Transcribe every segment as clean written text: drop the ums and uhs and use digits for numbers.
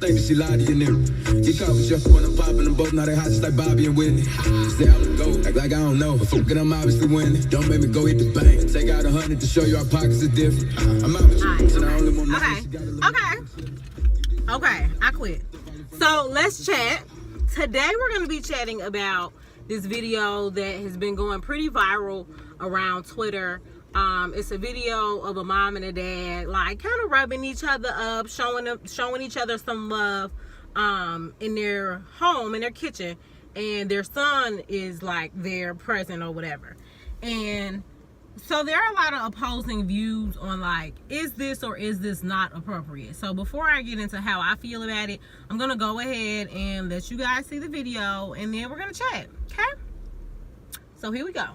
Think that she lied to you, nigga. You caught with your when I'm popping them both, now they hot just like Bobby and Whitney. Say I'm a go, act like I don't know. But fucking I'm obviously winning. Don't make me go hit the bank. Take out 100 to show you our pockets are different. I'm out with you, and I only want Okay, I quit. So let's chat. Today we're going to be chatting about this video that has been going pretty viral around Twitter. It's a video of a mom and a dad like kind of rubbing each other up, showing each other some love in their home, in their kitchen, and their son is like there present or whatever. And so there are a lot of opposing views on like, is this or is this not appropriate? So before I get into how I feel about it, I'm gonna go ahead and let you guys see the video, and then we're gonna chat. Okay, so here we go.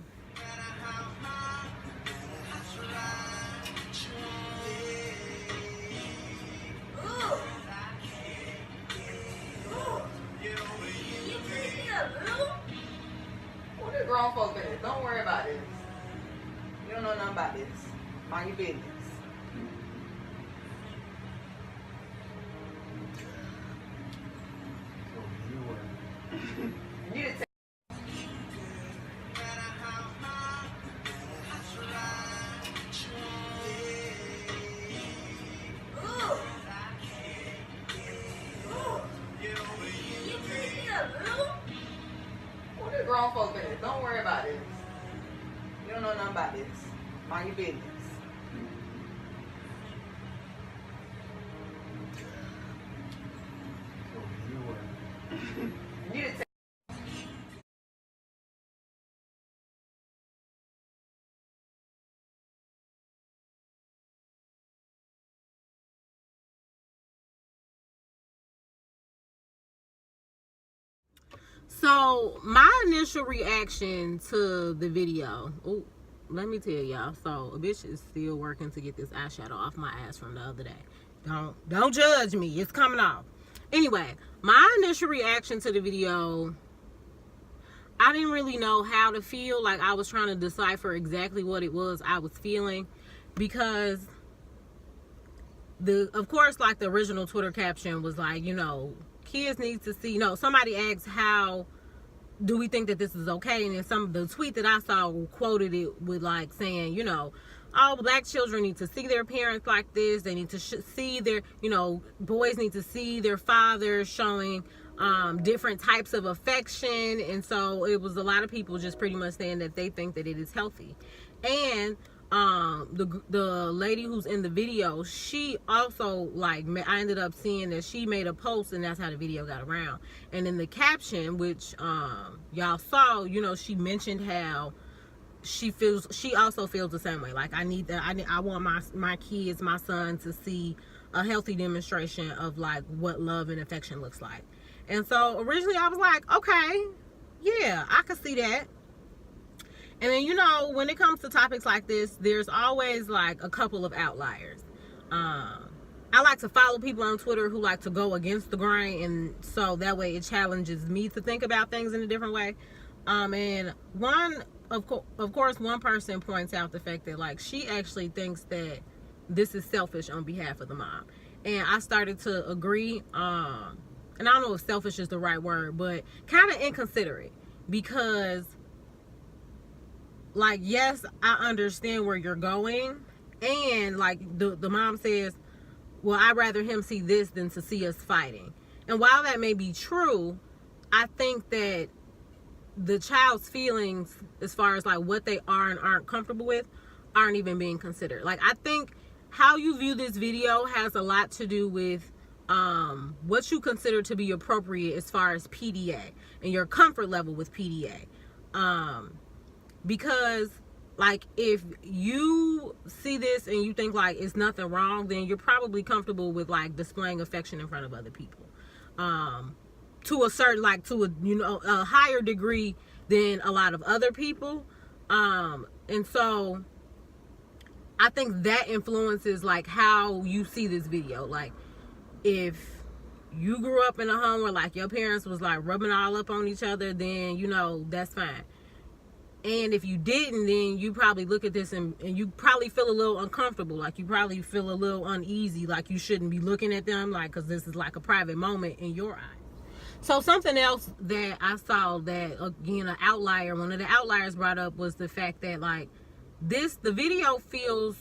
Grown folk business. Don't worry about this. You don't know nothing about this. Mind your business. You didn't take grown folk business. Don't worry about this. You don't know nothing about this. Mind your business. You didn't take So my initial reaction to the video, let me tell y'all, so a bitch is still working to get this eyeshadow off my ass from the other day. Don't judge me, it's coming off. Anyway, my initial reaction to the video, I didn't really know how to feel. Like, I was trying to decipher exactly what it was I was feeling, because of course, like, the original Twitter caption was like, you know, kids need to see, somebody asked, how do we think that this is okay? And then the tweet that I saw quoted it with like saying, you know, all black children need to see their parents like this. They need to see their, boys need to see their fathers showing different types of affection. And so it was a lot of people just pretty much saying that they think that it is healthy. And the lady who's in the video, she also, like, I ended up seeing that she made a post, and that's how the video got around. And in the caption, which y'all saw, she mentioned how she also feels the same way. Like, I want my kids, my son, to see a healthy demonstration of like what love and affection looks like. And so originally I was like, okay, yeah, I could see that. And then, when it comes to topics like this, there's always like a couple of outliers. I like to follow people on Twitter who like to go against the grain, and so that way it challenges me to think about things in a different way. And of course, one person points out the fact that like she actually thinks that this is selfish on behalf of the mom. And I started to agree. And I don't know if selfish is the right word, but kind of inconsiderate, because like, yes, I understand where you're going. And like the mom says, well, I'd rather him see this than to see us fighting. And while that may be true, I think that the child's feelings, as far as like what they are and aren't comfortable with, aren't even being considered. Like, I think how you view this video has a lot to do with what you consider to be appropriate as far as PDA and your comfort level with PDA. Because like, if you see this and you think like it's nothing wrong, then you're probably comfortable with like displaying affection in front of other people, to a certain, like, to a higher degree than a lot of other people. And so I think that influences like how you see this video. Like, if you grew up in a home where like your parents was like rubbing all up on each other, then that's fine. And if you didn't, then you probably look at this and you probably feel a little uncomfortable. Like, you probably feel a little uneasy. Like, you shouldn't be looking at them, like, because this is like a private moment in your eyes. So something else that I saw that, again, an outlier, one of the outliers brought up was the fact that, like, the video feels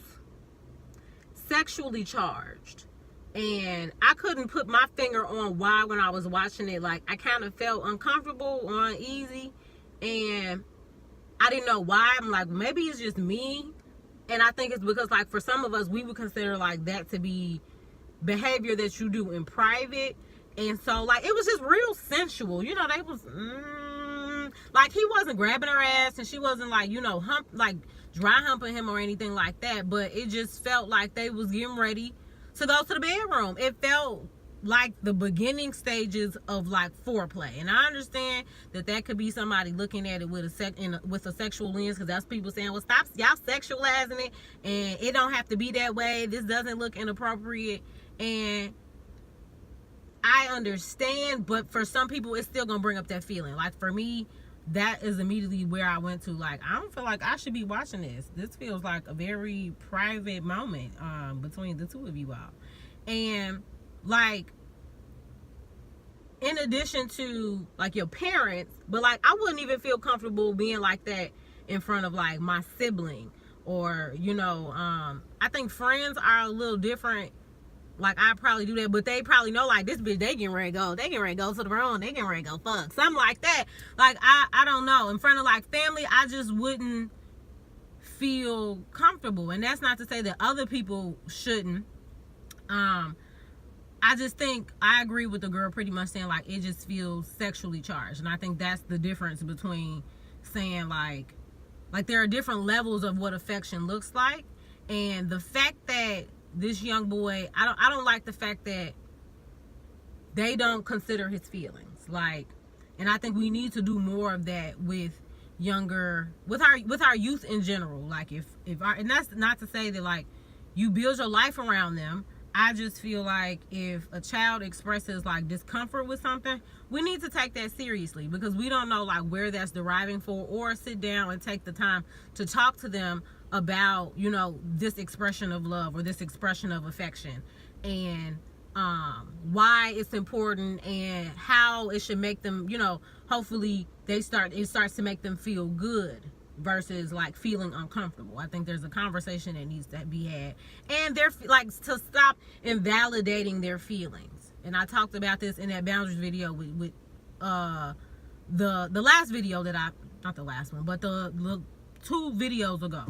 sexually charged. And I couldn't put my finger on why when I was watching it. Like, I kind of felt uncomfortable or uneasy. And I didn't know why. I'm like, maybe it's just me. And I think it's because, like, for some of us, we would consider, like, that to be behavior that you do in private. And so, like, it was just real sensual. You know, they was, like, he wasn't grabbing her ass and she wasn't, like, you know, dry humping him or anything like that. But it just felt like they was getting ready to go to the bedroom. It felt like the beginning stages of, like, foreplay. And I understand that could be somebody looking at it with a sexual lens, because that's people saying, well, stop y'all sexualizing it, and it don't have to be that way. This doesn't look inappropriate. And I understand, but for some people, it's still gonna bring up that feeling. Like, for me, that is immediately where I went to. Like, I don't feel like I should be watching this. This feels like a very private moment between the two of you all. And, like, in addition to, like, your parents, but, like, I wouldn't even feel comfortable being like that in front of, like, my sibling. Or, you know, I think friends are a little different. Like, I probably do that, but they probably know, like, this bitch, they getting ready to go. They getting ready to go to the room. They getting ready to go fuck. Something like that. Like, I don't know. In front of, like, family, I just wouldn't feel comfortable. And that's not to say that other people shouldn't. I just think I agree with the girl pretty much saying, like, it just feels sexually charged. And I think that's the difference between saying, like there are different levels of what affection looks like. And the fact that this young boy, I don't like the fact that they don't consider his feelings. Like, and I think we need to do more of that with our youth in general. Like, and that's not to say that, like, you build your life around them. I just feel like if a child expresses, like, discomfort with something, we need to take that seriously, because we don't know, like, where that's deriving for, or sit down and take the time to talk to them about, you know, this expression of love or this expression of affection, and why it's important and how it should make them, you know, hopefully it starts to make them feel good versus, like, feeling uncomfortable. I think there's a conversation that needs to be had, and they're, like, to stop invalidating their feelings. And I talked about this in that boundaries video with the last video that not the last one, but the 2 videos ago,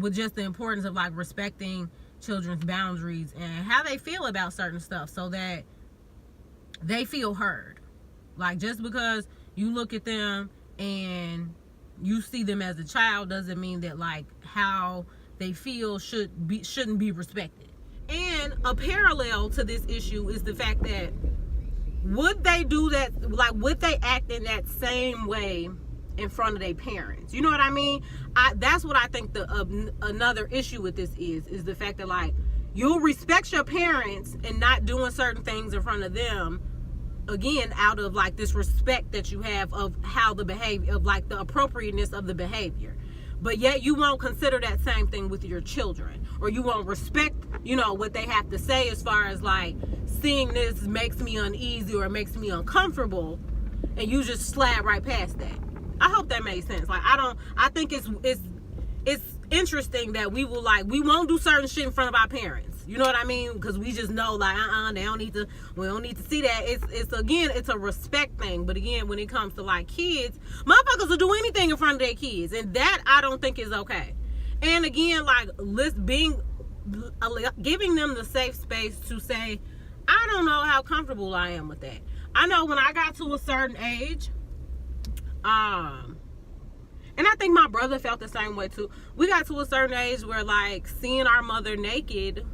with just the importance of, like, respecting children's boundaries and how they feel about certain stuff, so that they feel heard. Like, just because you look at them and you see them as a child doesn't mean that, like, how they feel shouldn't be respected. And a parallel to this issue is the fact that would they do that, like, would they act in that same way in front of their parents? You know what I mean? That's what I think another issue with this is the fact that, like, you'll respect your parents and not doing certain things in front of them, again, out of, like, this respect that you have of how the behavior, of, like, the appropriateness of the behavior. But yet you won't consider that same thing with your children, or you won't respect, you know, what they have to say as far as, like, seeing this makes me uneasy or it makes me uncomfortable, and you just slide right past that. I hope that made sense. Like, I think it's interesting that we won't do certain shit in front of our parents. You know what I mean? Because we just know, like, we don't need to see that. It's a respect thing. But again, when it comes to, like, kids, motherfuckers will do anything in front of their kids, and that I don't think is okay. And again, like, giving them the safe space to say, I don't know how comfortable I am with that. I know when I got to a certain age, and I think my brother felt the same way too. We got to a certain age where, like, seeing our mother naked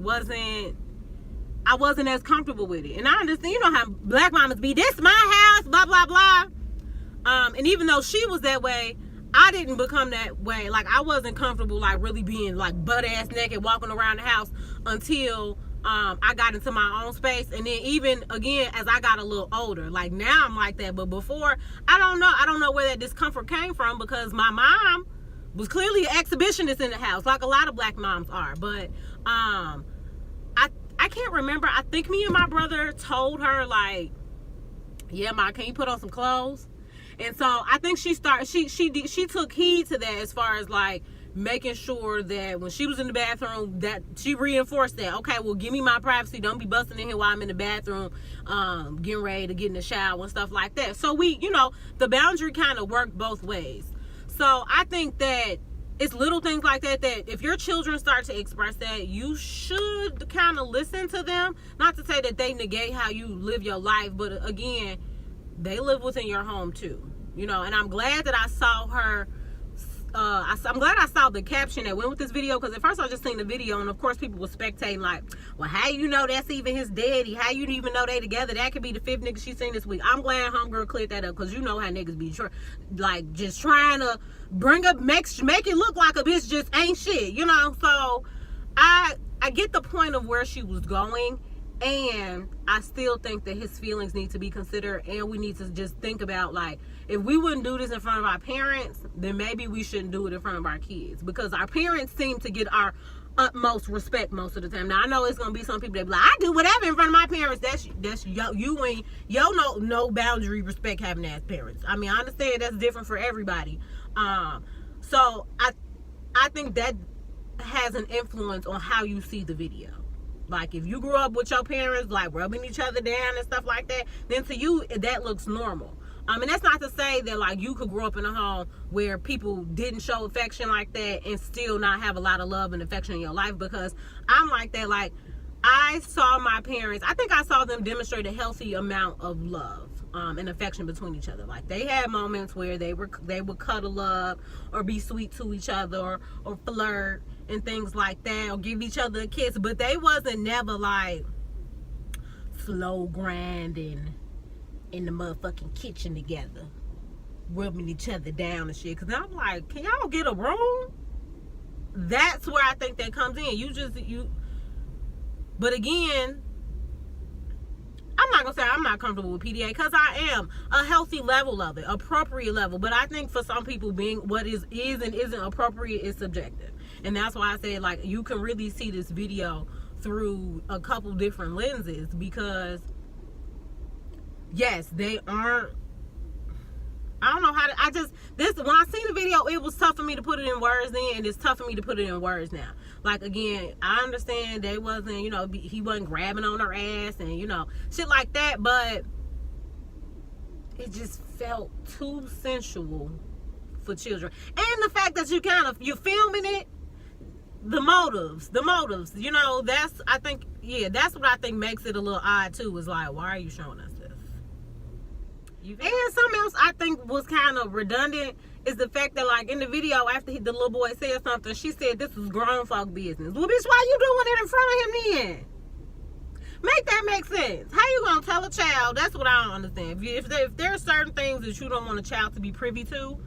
I wasn't as comfortable with it. And I understand, you know how black mamas be, this my house, blah, blah, blah. And even though she was that way, I didn't become that way. Like, I wasn't comfortable, like, really being, like, butt ass naked walking around the house until I got into my own space. And then even again, as I got a little older, like now I'm like that. But before, I don't know where that discomfort came from, because my mom was clearly an exhibitionist in the house, like a lot of black moms are. But I can't remember. I think me and my brother told her, like, yeah, Ma, can you put on some clothes? And so I think she took heed to that, as far as like making sure that when she was in the bathroom, that she reinforced that, okay, well, give me my privacy. Don't be busting in here while I'm in the bathroom, getting ready to get in the shower and stuff like that. So we, the boundary kind of worked both ways. So I think that it's little things like that if your children start to express that, you should kind of listen to them. Not to say that they negate how you live your life, but again, they live within your home too. And I'm glad that I saw her. I'm glad I saw the caption that went with this video, because at first I just seen the video, and of course people were spectating like, well, how you know that's even his daddy? How you even know they together? That could be the 5th nigga she seen this week. I'm glad homegirl cleared that up, because you know how niggas be like just trying to bring up, make it look like a bitch just ain't shit, So I get the point of where she was going. And I still think that his feelings need to be considered, and we need to just think about, like, if we wouldn't do this in front of our parents, then maybe we shouldn't do it in front of our kids, because our parents seem to get our utmost respect most of the time. Now I know it's gonna be some people that be like, I do whatever in front of my parents. That's you ain't no boundary respect having ass parents. I mean, I understand that's different for everybody. So I think that has an influence on how you see the video. Like, if you grew up with your parents, like, rubbing each other down and stuff like that, then to you, that looks normal. And that's not to say that, like, you could grow up in a home where people didn't show affection like that and still not have a lot of love and affection in your life, because I'm like that. Like, I saw my parents, I think I saw them demonstrate a healthy amount of love and affection between each other. Like, they had moments where they would cuddle up or be sweet to each other or flirt and things like that, or give each other a kiss, but they wasn't never like slow grinding in the motherfucking kitchen together, rubbing each other down and shit. Because I'm like, can y'all get a room? That's where I think that comes in. But again, I'm not gonna say I'm not comfortable with PDA, because I am. A healthy level of it, appropriate level. But I think for some people, being what is and isn't appropriate is subjective. And that's why I say, like, you can really see this video through a couple different lenses, because yes, they aren't, I don't know how to, when I seen the video, it was tough for me to put it in words then, and it's tough for me to put it in words now. Like, again, I understand they wasn't, he wasn't grabbing on her ass and, shit like that, but it just felt too sensual for children. And the fact that you're filming it, the motives, that's, I think, that's what I think makes it a little odd too, is like, why are you showing us this? And something else I think was kind of redundant is the fact that, like, in the video, after the little boy said something, she said this was grown folk business. Well, bitch, why you doing it in front of him then? Make that make sense. How you gonna tell a child? That's what I don't understand. If there are certain things that you don't want a child to be privy to,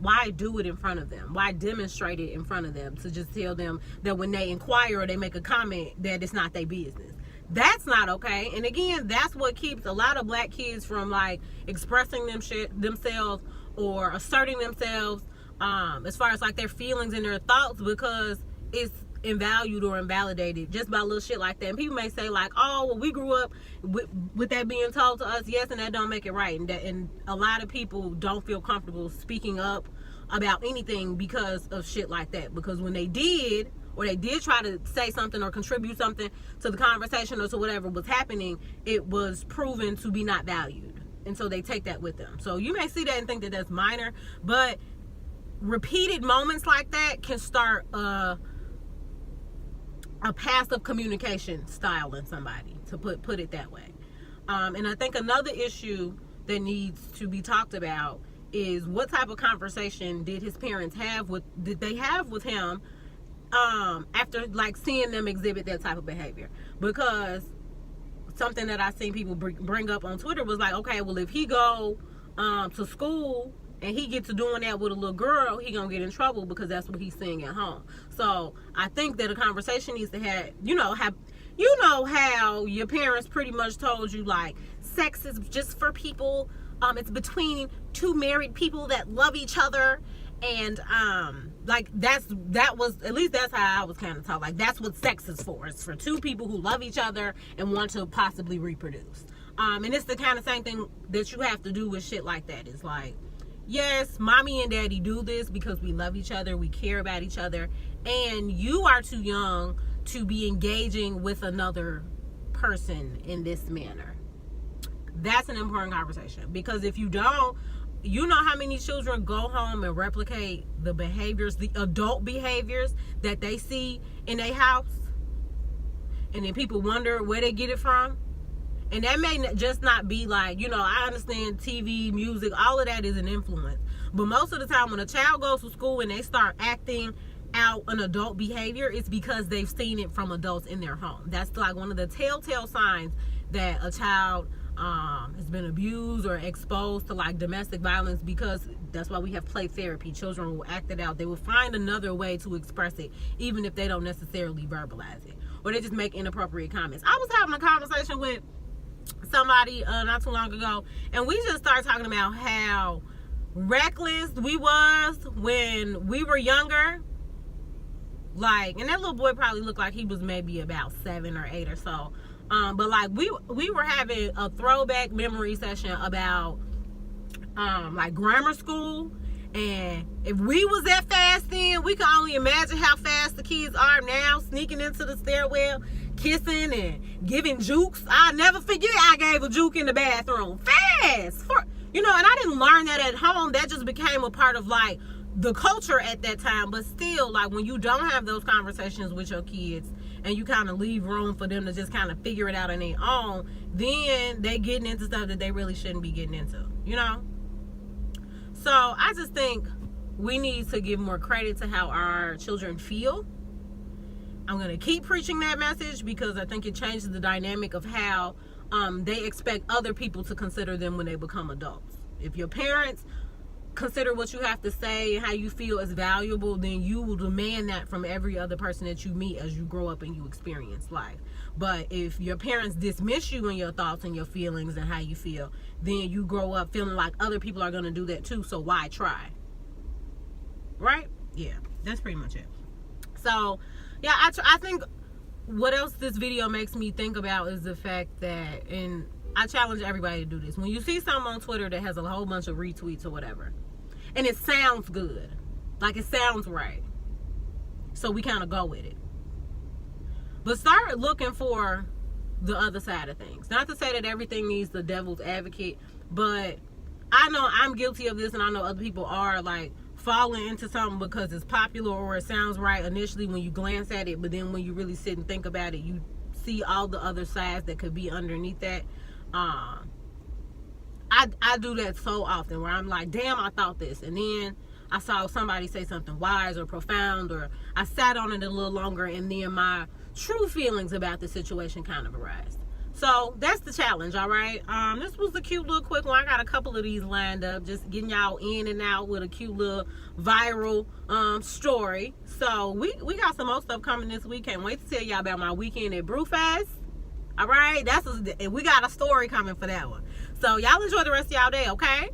why do it in front of them? Why demonstrate it in front of them to just tell them that when they inquire or they make a comment that it's not their business? That's not okay. And again, that's what keeps a lot of black kids from, like, expressing themselves or asserting themselves as far as, like, their feelings and their thoughts, because it's invalued or invalidated just by little shit like that. And people may say, like, oh, well, we grew up with that being told to us, yes, and that don't make it right. And a lot of people don't feel comfortable speaking up about anything because of shit like that. Because when they did, or they did try to say something or contribute something to the conversation or to whatever was happening, it was proven to be not valued. And so they take that with them. So you may see that and think that that's minor, but repeated moments like that can start a passive communication style in somebody, to put it that way. And I think another issue that needs to be talked about is, what type of conversation did his parents did they have with him after, like, seeing them exhibit that type of behavior? Because something that I seen people bring up on Twitter was like, okay, well, if he go to school and he gets to doing that with a little girl, he gonna get in trouble because that's what he's seeing at home. So I think that a conversation needs to have you know how your parents pretty much told you, like, sex is just for people, it's between two married people that love each other, and like that was, at least that's how I was kind of taught, like that's what sex is for. It's for two people who love each other and want to possibly reproduce. And it's the kind of same thing that you have to do with shit like that. It's like, yes, mommy and daddy do this because we love each other, we care about each other, and you are too young to be engaging with another person in this manner. That's an important conversation, because if you don't, you know how many children go home and replicate the behaviors, the adult behaviors that they see in their house, and then people wonder where they get it from. And that may just not be like, you know, I understand TV, music, all of that is an influence, but most of the time when a child goes to school and they start acting out an adult behavior, it's because they've seen it from adults in their home. That's like one of the telltale signs that a child has been abused or exposed to like domestic violence, because that's why we have play therapy. Children will act it out. They will find another way to express it, even if they don't necessarily verbalize it, or they just make inappropriate comments. I was having a conversation with somebody not too long ago, and we just started talking about how reckless we was when we were younger. Like, and that little boy probably looked like he was maybe about 7 or 8 or so. But like we were having a throwback memory session about like grammar school, and if we was that fast then, we can only imagine how fast the kids are now, sneaking into the stairwell, kissing and giving jukes. I'll never forget I gave a juke in the bathroom. Fast, you know, and I didn't learn that at home. That just became a part of like the culture at that time. But still, like, when you don't have those conversations with your kids and you kind of leave room for them to just kind of figure it out on their own, then they getting into stuff that they really shouldn't be getting into, you know? So I just think we need to give more credit to how our children feel. I'm going to keep preaching that message, because I think it changes the dynamic of how they expect other people to consider them when they become adults. If your parents consider what you have to say and how you feel as valuable, then you will demand that from every other person that you meet as you grow up and you experience life. But if your parents dismiss you and your thoughts and your feelings and how you feel, then you grow up feeling like other people are going to do that too, so why try? Right? Yeah, that's pretty much it. So yeah, I think what else this video makes me think about is the fact that, and I challenge everybody to do this, when you see something on Twitter that has a whole bunch of retweets or whatever, and it sounds good, like it sounds right, so we kind of go with it. But start looking for the other side of things. Not to say that everything needs the devil's advocate, but I know I'm guilty of this, and I know other people are, like, falling into something because it's popular or it sounds right initially when you glance at it, but then when you really sit and think about it, you see all the other sides that could be underneath that. I do that so often, where I'm like, damn, I thought this, and then I saw somebody say something wise or profound, or I sat on it a little longer, and then my true feelings about the situation kind of arise. So that's the challenge. All right, this was a cute little quick one. I got a couple of these lined up, just getting y'all in and out with a cute little viral story. So we got some more stuff coming this week. Can't wait to tell y'all about my weekend at Brewfest. All right, we got a story coming for that one. So y'all enjoy the rest of y'all day, okay?